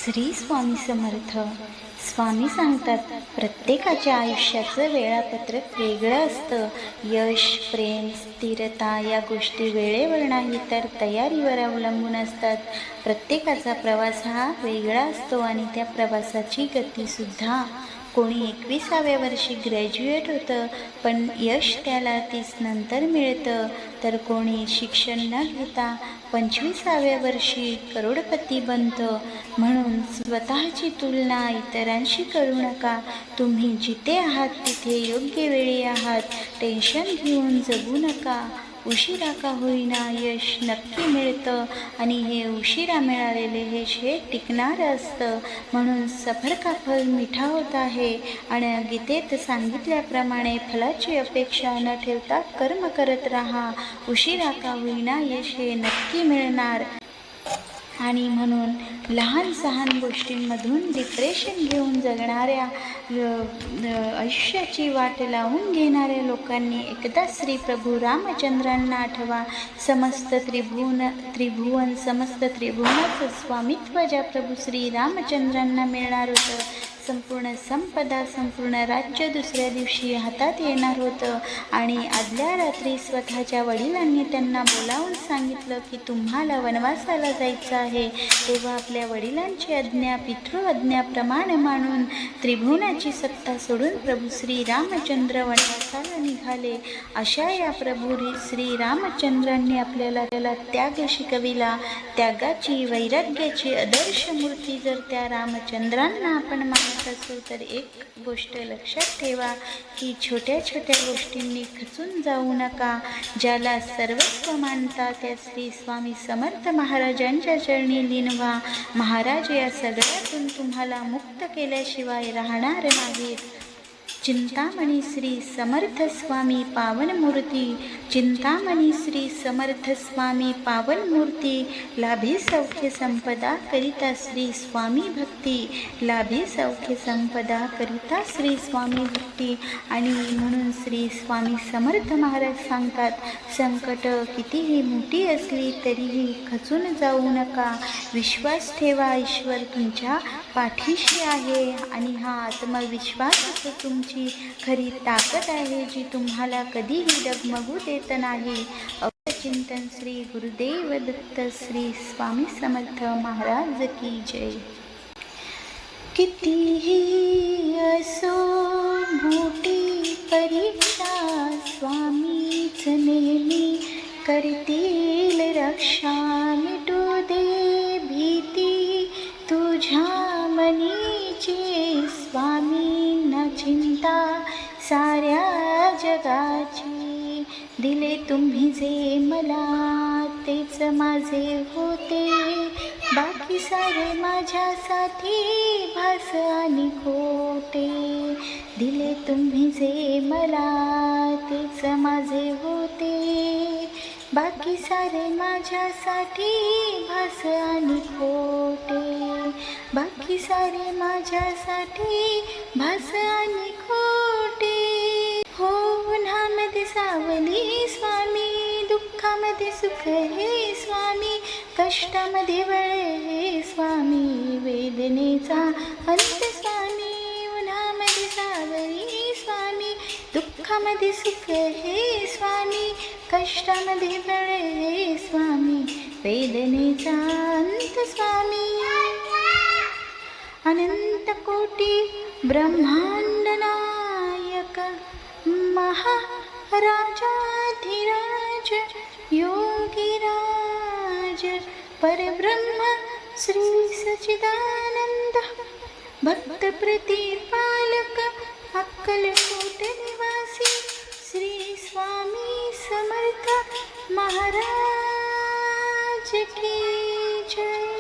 श्री स्वामी समर्थ स्वामी सांगतात, प्रत्येकाच्या आयुष्याचं वेळापत्रक वेगळं असतं. यश, प्रेम, स्थिरता या गोष्टी वेळेवर नाही तर तयारीवर अवलंबून असतात. प्रत्येकाचा प्रवास हा वेगळा असतो आणि त्या प्रवासाची गतीसुद्धा. कोणी 21व्या वर्षी ग्रॅज्युएट होतं, पण यश त्याला 30 नंतर मिळतं, तर कोणी शिक्षण न घेता 25व्या वर्षी करोडपती बनतं. म्हणून स्वतःची तुलना इतरांशी करू नका. तुम्ही जिथे आहात तिथे योग्य वेळी आहात. टेन्शन घेऊन जगू नका. उशिरा का होईना यश नक्की मिळतं आणि हे उशिरा मिळालेले यश हे टिकणारं असतं. म्हणून सफर का फल मिठा होत आहे आणि गीतेत सांगितल्याप्रमाणे फलाची अपेक्षा न ठेवता कर्म करत राहा. उशिरा का होईना यश हे नक्की मिळणार. आणि म्हणून लहान सहान गोष्टींमधून डिप्रेशन घेऊन जगणाऱ्या, आयुष्याची वाट लावून घेणाऱ्या लोकांनी एकदा श्री प्रभू रामचंद्रांना आठवा. समस्त त्रिभुवन समस्त त्रिभुवनाचं स्वामित्व ज्या प्रभू श्री रामचंद्रांना मिळणार होतं, संपूर्ण संपदा, संपूर्ण राज्य दुसऱ्या दिवशी हातात येणार होतं. आणि आदल्या रात्री स्वतःच्या वडिलांनी त्यांना बोलावून सांगितलं की तुम्हाला वनवासाला जायचं आहे. तेव्हा आपल्या वडिलांची आज्ञा पितृ आज्ञाप्रमाणे मानून त्रिभुवनाची सत्ता सोडून प्रभू श्री रामचंद्र वनवासाला निघाले. अशा या प्रभू श्री रामचंद्रांनी आपल्याला त्याग शिकविला. त्यागाची, वैराग्याची आदर्श मूर्ती जर त्या रामचंद्रांना आपण मानत असू तर एक गोष्ट लक्षात ठेवा की छोट्या छोट्या गोष्टींनी खचून जाऊ नका. ज्याला सर्वस्व मानता त्या श्री स्वामी समर्थ महाराजांच्या चरणी लीन व्हा. महाराज या सगळ्यातून तुम्हाला मुक्त केल्याशिवाय राहणार नाहीत. चिंतामणी श्री समर्थ स्वामी पावन मूर्ती, चिंतामणी श्री समर्थ स्वामी पावन मूर्ती, लाभे सौख्य संपदा करिता श्री स्वामी भक्ती, लाभे सौख्य संपदा करिता श्री स्वामी भक्ती. आणि म्हणून श्री स्वामी समर्थ महाराज सांगतात, संकट कितीही मोठी असली तरीही खचून जाऊ नका. विश्वास ठेवा, ईश्वर तुमच्या पाठीशी आहे आणि हा आत्मविश्वासच तुमची खरी ताकद आहे जी तुम्हाला कधीही डगमगू देत नाही. चिंतन श्री गुरुदेव दत्त श्री स्वामी समर्थ महाराज की जय. कितीही असो मोठी परीक्षा, स्वामीच नेहमी करतील रक्षा. मिटू दे भीती तुझ्या मनीची, स्वामी न चिंता साऱ्या जगाची. दिले तुम्ही जे मला तेच माझे होते, बाकी सारे माझ्यासाठी भास आणि खोटे. दिले तुम्ही जे मला तेच माझे होते, बाकी सारे माझ्यासाठी भास आणि खोटे. बाकी सारे माझ्यासाठी भास आणि खोटे. हो उन्हामध्ये सावली स्वामी, दुःखामध्ये सुख हे स्वामी, कष्टामध्ये बळ हे स्वामी, वेदनेचा अंत स्वामी. उन्हामध्ये सावली स्वामी, दुःखामध्ये सुख हे स्वामी, कष्टामध्ये बळ हे स्वामी, वेदनेचा अंत स्वामी. अनंत कोटी ब्रह्मांड नायक महाराजाधिराज योगीराज परब्रह्म श्री सच्चिदानंद भक्त प्रतिपालक अक्कलकोट निवासी श्री स्वामी समर्थ महाराज की जय.